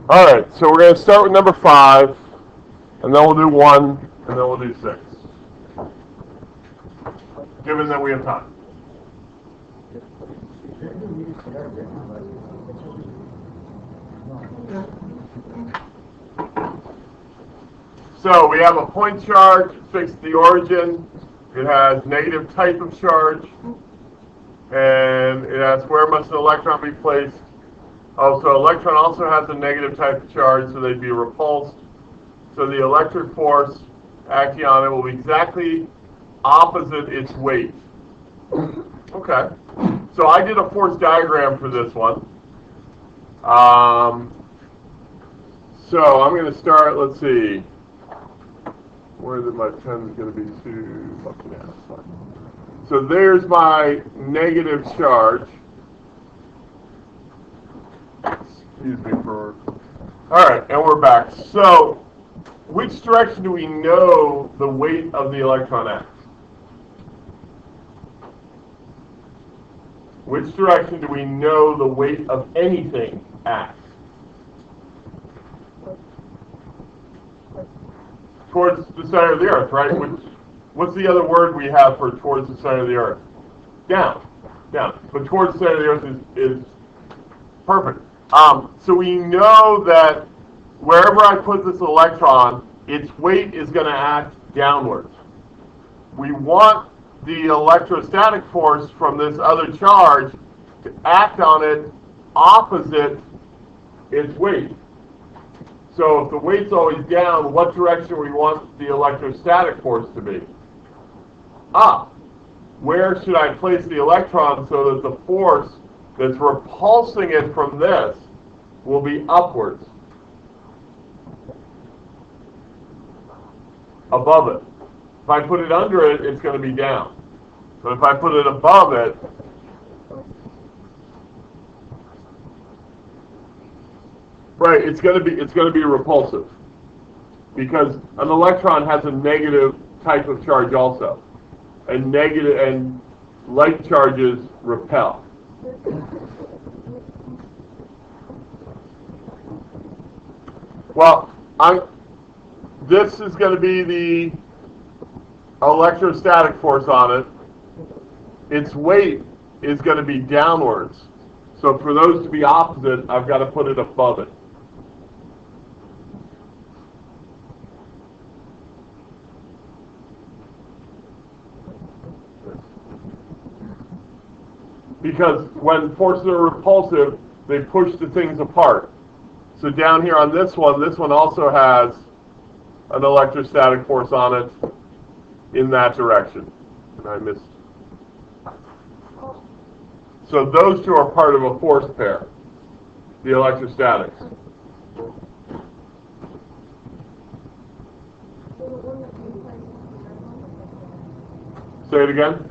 All right, so we're going to start with number 5, and then we'll do 1, and then we'll do 6, given that we have time. So we have a point charge fixed at the origin. It has negative type of charge, and it asks where must an electron be placed. Oh, so electron also has a negative type of charge, so they'd be repulsed. So the electric force acting on it will be exactly opposite its weight. Okay. So I did a force diagram for this one. So I'm going to start, let's see. Where is it? My pen is going to be too fucking ass. So there's my negative charge. Excuse me for... All right, and we're back. So which direction do we know the weight of the electron acts? Which direction do we know the weight of anything acts? Towards the center of the Earth, right? What's the other word we have for towards the center of the Earth? Down. Down. But towards the center of the Earth is perfect. So we know that wherever I put this electron, its weight is going to act downwards. We want the electrostatic force from this other charge to act on it opposite its weight. So if the weight's always down, what direction we want the electrostatic force to be? Up. Where should I place the electron so that the force that's repulsing it from this will be upwards? Above it. If I put it under it, it's going to be down. But if I put it above it, right, it's going to be repulsive, because an electron has a negative type of charge also, and light charges repel. Well, this is going to be the electrostatic force on it. Its weight is going to be downwards. So for those to be opposite, I've got to put it above it. Because when forces are repulsive, they push the things apart. So down here on this one also has an electrostatic force on it in that direction. And I missed. So those two are part of a force pair, the electrostatics. Say it again.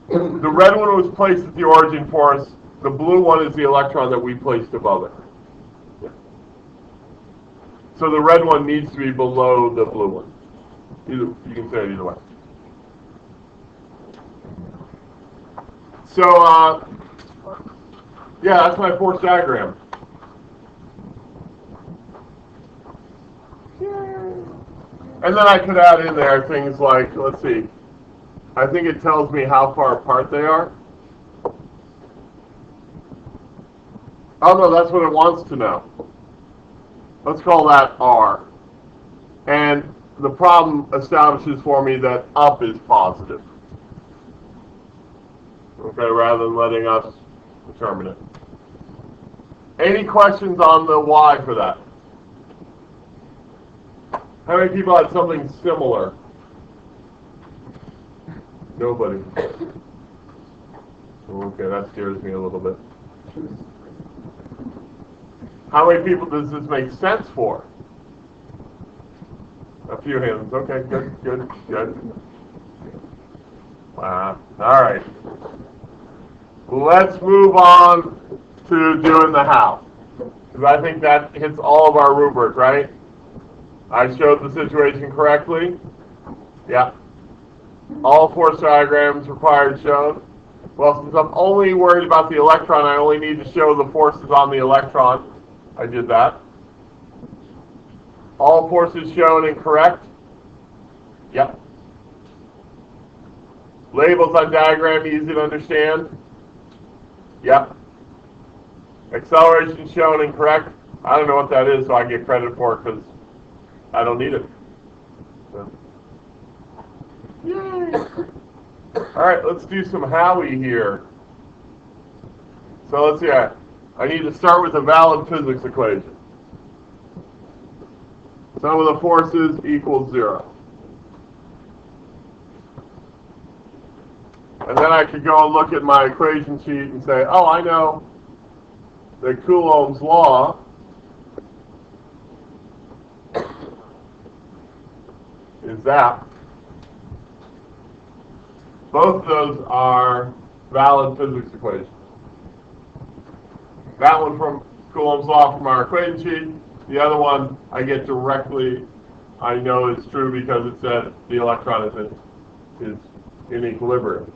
The red one was placed at the origin force. The blue one is the electron that we placed above it. Yeah. So the red one needs to be below the blue one. You can say it either way. So, yeah, that's my force diagram. And then I could add in there things like, let's see, I think it tells me how far apart they are. Oh no, that's what it wants to know. Let's call that R. And the problem establishes for me that up is positive. Okay, rather than letting us determine it. Any questions on the Y for that? How many people had something similar? Nobody. Okay, that scares me a little bit. How many people does this make sense for? A few hands. Okay, good. Wow. All right. Let's move on to doing the how. Because I think that hits all of our rubric, right? I showed the situation correctly. Yeah. All force diagrams required shown. Well, since I'm only worried about the electron, I only need to show the forces on the electron. I did that. All forces shown and correct? Yep. Labels on diagram easy to understand? Yep. Acceleration shown and correct? I don't know what that is, so I get credit for it because I don't need it. So. Yay! All right, let's do some Howie here. So let's see. I need to start with a valid physics equation. Sum of the forces equals 0. And then I could go and look at my equation sheet and say, oh, I know that Coulomb's law is that. Both of those are valid physics equations. That one from Coulomb's law from our equation sheet. The other one I get directly, I know is true because it said the electron is in equilibrium.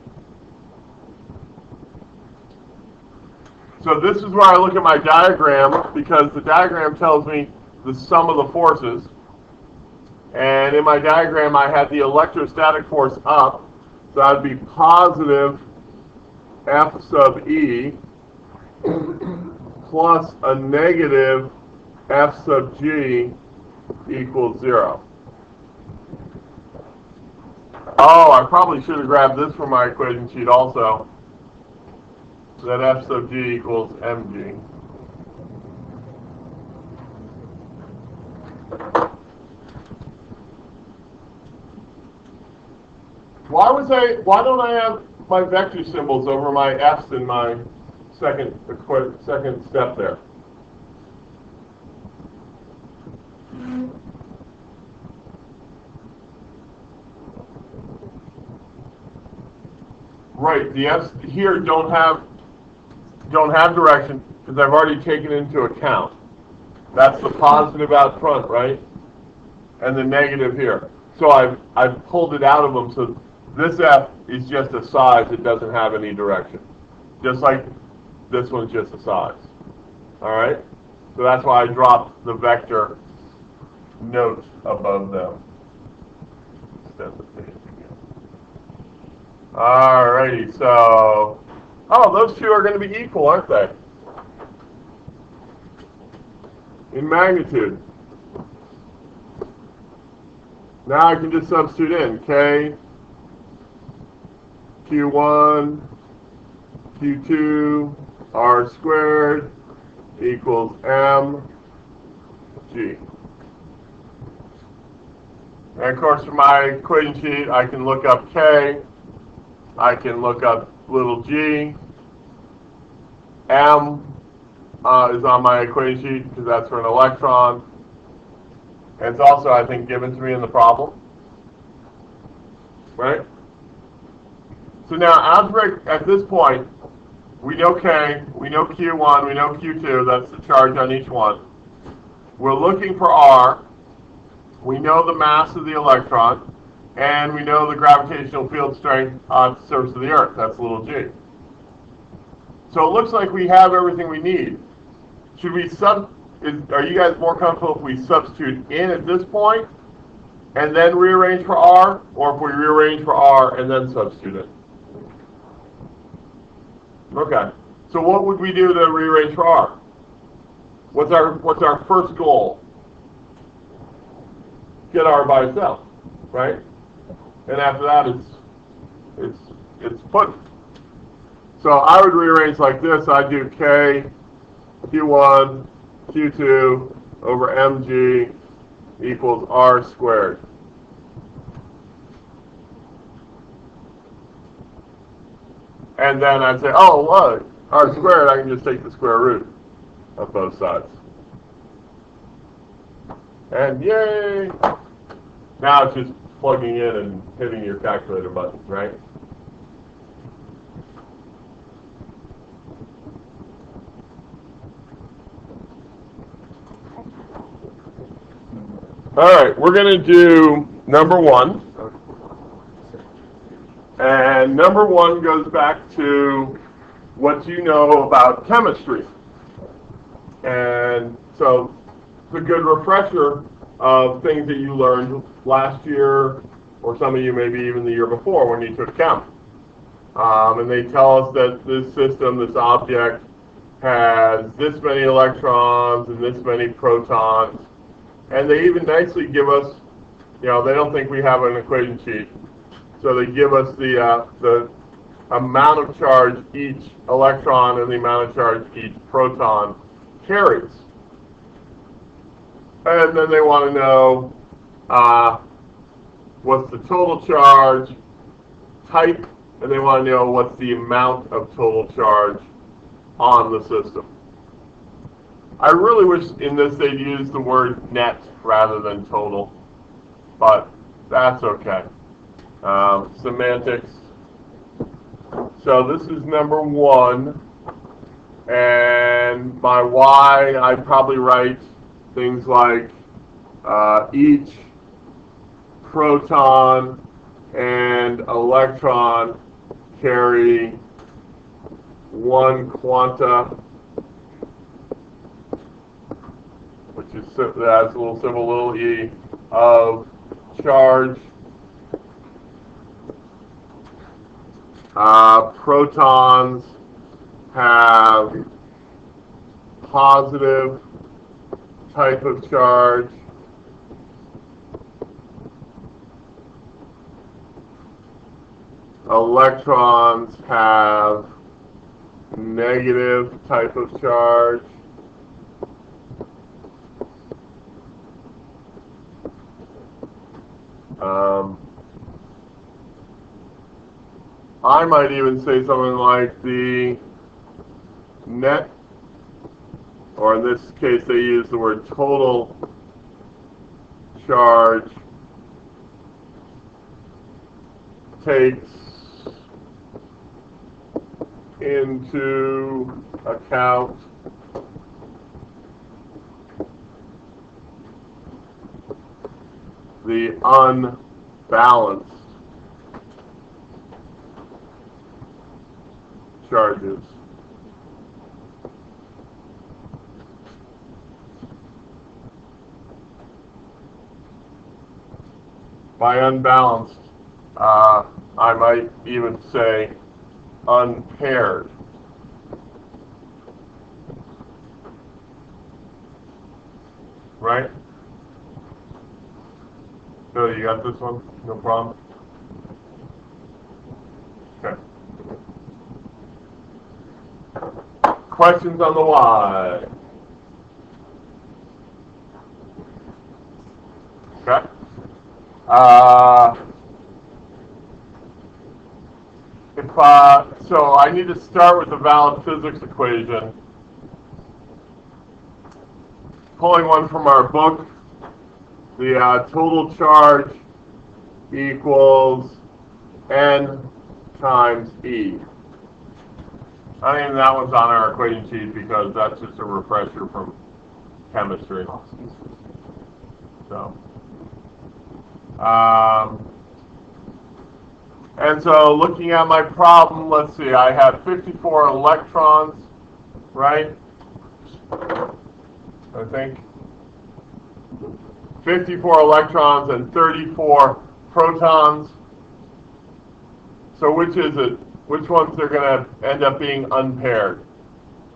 So this is where I look at my diagram because the diagram tells me the sum of the forces. And in my diagram I had the electrostatic force up. So that would be positive F sub E plus a negative F sub G equals 0. Oh, I probably should have grabbed this from my equation sheet also. That F sub G equals mg. Why don't I have my vector symbols over my F's in my second step there? Right, the F's here don't have direction because I've already taken into account. That's the positive out front, right? And the negative here. So I've pulled it out of them, so this F is just a size, it doesn't have any direction. Just like this one's just a size. Alright? So that's why I dropped the vector note above them. Extend the page again. Alrighty, so those two are going to be equal, aren't they? In magnitude. Now I can just substitute in K, Q1, Q2, R squared equals M, G. And of course for my equation sheet I can look up K, I can look up little g. M is on my equation sheet because that's for an electron. And it's also, I think, given to me in the problem. Right? So now, algebraic, at this point, we know K, we know Q1, we know Q2, that's the charge on each one. We're looking for R. We know the mass of the electron. And we know the gravitational field strength on the surface of the Earth. That's little g. So it looks like we have everything we need. Should we are you guys more comfortable if we substitute in at this point and then rearrange for R, or if we rearrange for R and then substitute it? Okay. So what would we do to rearrange for R? What's our first goal? Get R by itself, right? And after that, it's put. So I would rearrange like this. I'd do K, Q1, Q2 over mg equals R squared. And then I'd say, oh, look, R squared, I can just take the square root of both sides. And yay! Now it's just plugging in and hitting your calculator button, right? All right, we're going to do number 1. And number one goes back to what you know about chemistry. And so it's a good refresher of things that you learned last year, or some of you maybe even the year before when you took chem. And they tell us that this system, this object, has this many electrons and this many protons. And they even nicely give us, they don't think we have an equation sheet. So they give us the amount of charge each electron and the amount of charge each proton carries. And then they want to know what's the total charge, type, and they want to know what's the amount of total charge on the system. I really wish in this they'd use the word net rather than total, but that's okay. Semantics. So this is number one, and by y I'd probably write things like each proton and electron carry one quanta, which is that's a little symbol, little e, of charge. Protons have positive type of charge. Electrons have negative type of charge. I might even say something like the net, or in this case they use the word total charge, takes into account the unbalanced charges. By unbalanced, I might even say unpaired. Right? So you got this one? No problem? Okay. Questions on the why? Okay. So I need to start with the valid physics equation. Pulling one from our book, the total charge equals N times E. I think that one's on our equation sheet because that's just a refresher from chemistry. So, and so looking at my problem, let's see, I have 54 electrons, right? I think 54 electrons and 34 protons. So which is it? Which ones are going to end up being unpaired?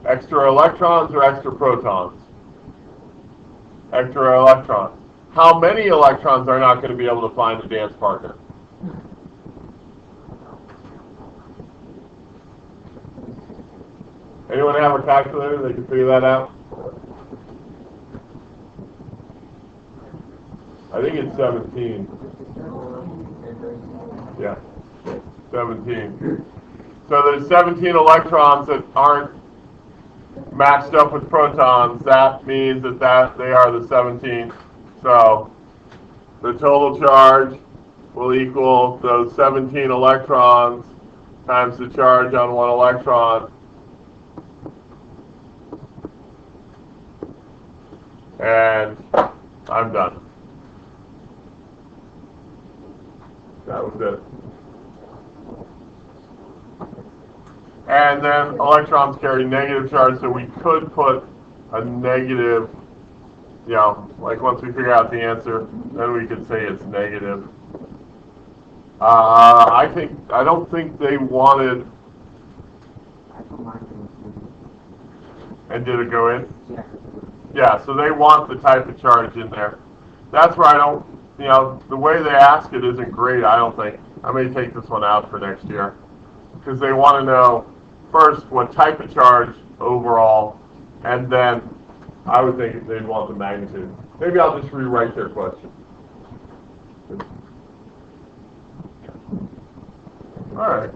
Extra electrons or extra protons? Extra electrons. How many electrons are not going to be able to find a dance partner? Anyone have a calculator? They can figure that out? I think it's 17. Yeah, 17. So there's 17 electrons that aren't matched up with protons. That means that they are the 17. So the total charge will equal those 17 electrons times the charge on one electron. And I'm done. That was it. And then electrons carry negative charge, so we could put a negative, you know, like once we figure out the answer, then we could say it's negative. I don't think they wanted, and did it go in? Yeah, so they want the type of charge in there. That's where I don't, you know, the way they ask it isn't great, I don't think. I may take this one out for next year. Because they want to know, first, what type of charge overall, and then I would think they'd want the magnitude. Maybe I'll just rewrite their question. All right.